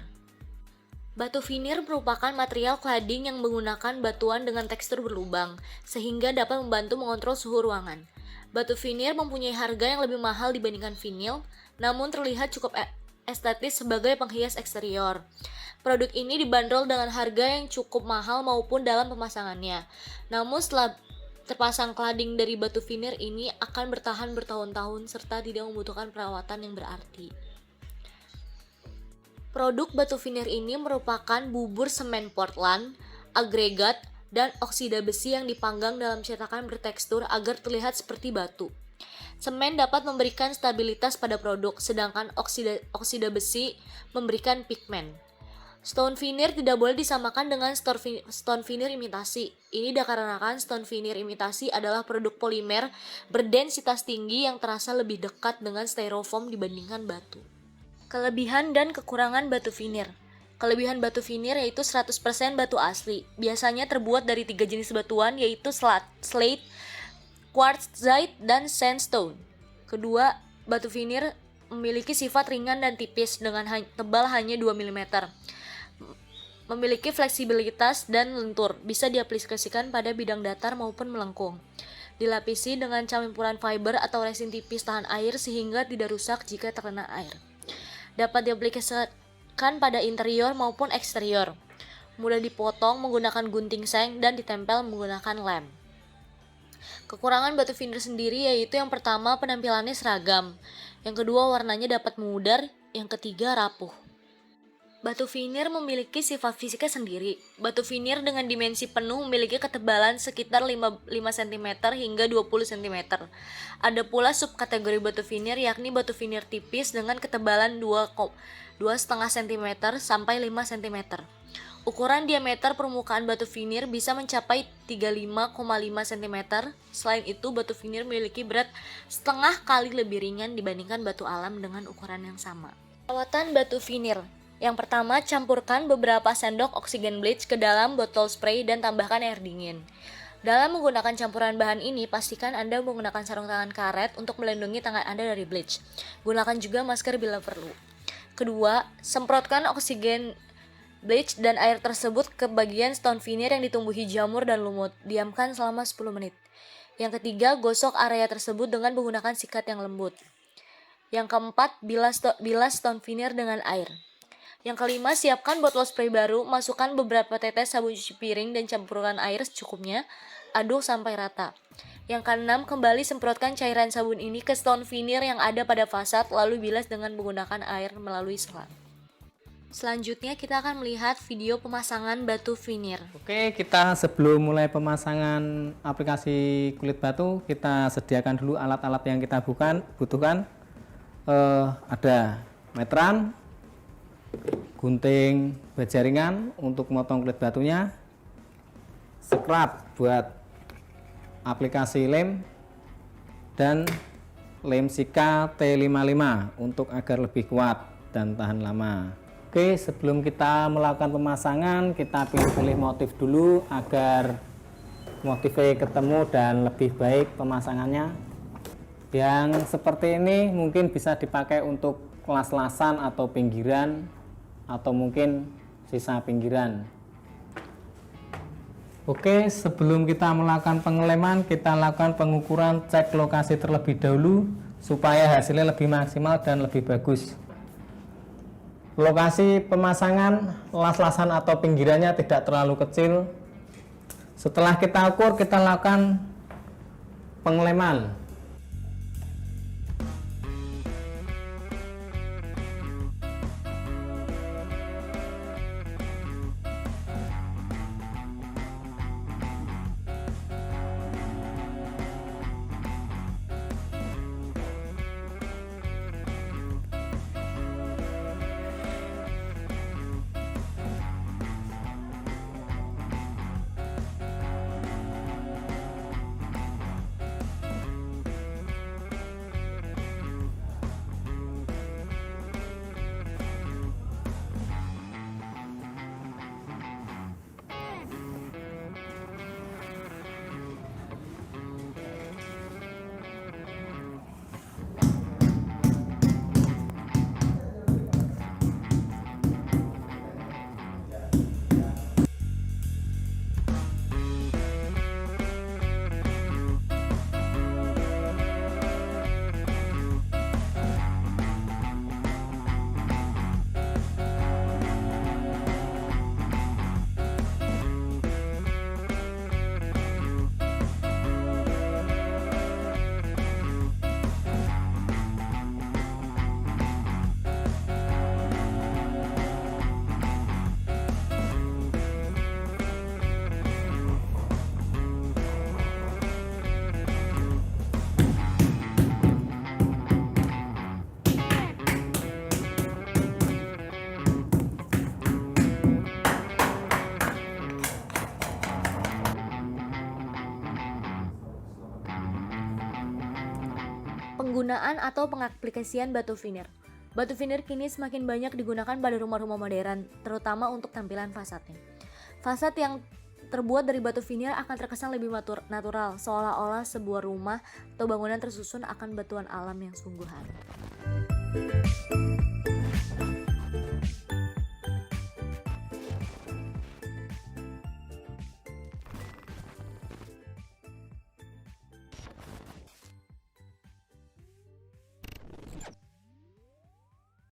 [SPEAKER 9] Batu veneer merupakan material cladding yang menggunakan batuan dengan tekstur berlubang sehingga dapat membantu mengontrol suhu ruangan. Batu veneer mempunyai harga yang lebih mahal dibandingkan vinil, namun terlihat cukup estetis sebagai penghias eksterior. Produk ini dibanderol dengan harga yang cukup mahal maupun dalam pemasangannya. Namun setelah terpasang cladding dari batu veneer ini akan bertahan bertahun-tahun serta tidak membutuhkan perawatan yang berarti. Produk batu veneer ini merupakan bubur semen Portland, agregat, dan oksida besi yang dipanggang dalam cetakan bertekstur agar terlihat seperti batu. Semen dapat memberikan stabilitas pada produk, sedangkan oksida besi memberikan pigmen. Stone veneer tidak boleh disamakan dengan stone veneer imitasi. Ini dikarenakan stone veneer imitasi adalah produk polimer berdensitas tinggi yang terasa lebih dekat dengan styrofoam dibandingkan batu. Kelebihan dan kekurangan batu veneer. Kelebihan batu veneer yaitu 100% batu asli. Biasanya terbuat dari 3 jenis batuan yaitu slate, quartzite, dan sandstone. Kedua, batu veneer memiliki sifat ringan dan tipis dengan tebal hanya 2 mm. Memiliki fleksibilitas dan lentur, bisa diaplikasikan pada bidang datar maupun melengkung. Dilapisi dengan campuran fiber atau resin tipis tahan air sehingga tidak rusak jika terkena air. Dapat diaplikasikan pada interior maupun eksterior. Mudah dipotong menggunakan gunting seng dan ditempel menggunakan lem. Kekurangan batu veneer sendiri yaitu yang pertama penampilannya seragam, yang kedua warnanya dapat memudar, yang ketiga rapuh. Batu veneer memiliki sifat fisiknya sendiri. Batu veneer dengan dimensi penuh memiliki ketebalan sekitar 5 cm hingga 20 cm. Ada pula subkategori batu veneer yakni batu veneer tipis dengan ketebalan 2,5 cm sampai 5 cm. Ukuran diameter permukaan batu veneer bisa mencapai 35,5 cm. Selain itu, batu veneer memiliki berat setengah kali lebih ringan dibandingkan batu alam dengan ukuran yang sama. Perawatan batu veneer. Yang pertama, campurkan beberapa sendok oksigen bleach ke dalam botol spray dan tambahkan air dingin. Dalam menggunakan campuran bahan ini, pastikan Anda menggunakan sarung tangan karet untuk melindungi tangan Anda dari bleach. Gunakan juga masker bila perlu. Kedua, semprotkan oksigen bleach dan air tersebut ke bagian stone veneer yang ditumbuhi jamur dan lumut. Diamkan selama 10 menit. Yang ketiga, gosok area tersebut dengan menggunakan sikat yang lembut. Yang keempat, bilas stone veneer dengan air. Yang kelima, siapkan botol spray baru, masukkan beberapa tetes sabun cuci piring dan campurkan air secukupnya, aduk sampai rata. Yang keenam, kembali semprotkan cairan sabun ini ke stone veneer yang ada pada fasad, lalu bilas dengan menggunakan air melalui selang. Selanjutnya kita akan melihat video pemasangan batu veneer.
[SPEAKER 10] Oke, kita sebelum mulai pemasangan aplikasi kulit batu, kita sediakan dulu alat-alat yang kita butuhkan. Ada meteran, gunting baja ringan untuk memotong kulit batunya, scrub buat aplikasi lem, dan lem Sika T55 untuk agar lebih kuat dan tahan lama. Oke, sebelum kita melakukan pemasangan, kita pilih motif dulu agar motifnya ketemu dan lebih baik pemasangannya. Yang seperti ini mungkin bisa dipakai untuk las-lasan atau pinggiran, atau mungkin sisa pinggiran. Oke, sebelum kita melakukan pengeleman, kita lakukan pengukuran cek lokasi terlebih dahulu supaya hasilnya lebih maksimal dan lebih bagus. Lokasi pemasangan las-lasan atau pinggirannya tidak terlalu kecil. Setelah kita ukur, kita lakukan pengeleman.
[SPEAKER 9] Penggunaan atau pengaplikasian batu veneer. Batu veneer kini semakin banyak digunakan pada rumah-rumah modern, terutama untuk tampilan fasadnya. Fasad yang terbuat dari batu veneer akan terkesan lebih natural, seolah-olah sebuah rumah atau bangunan tersusun akan batuan alam yang sungguhan.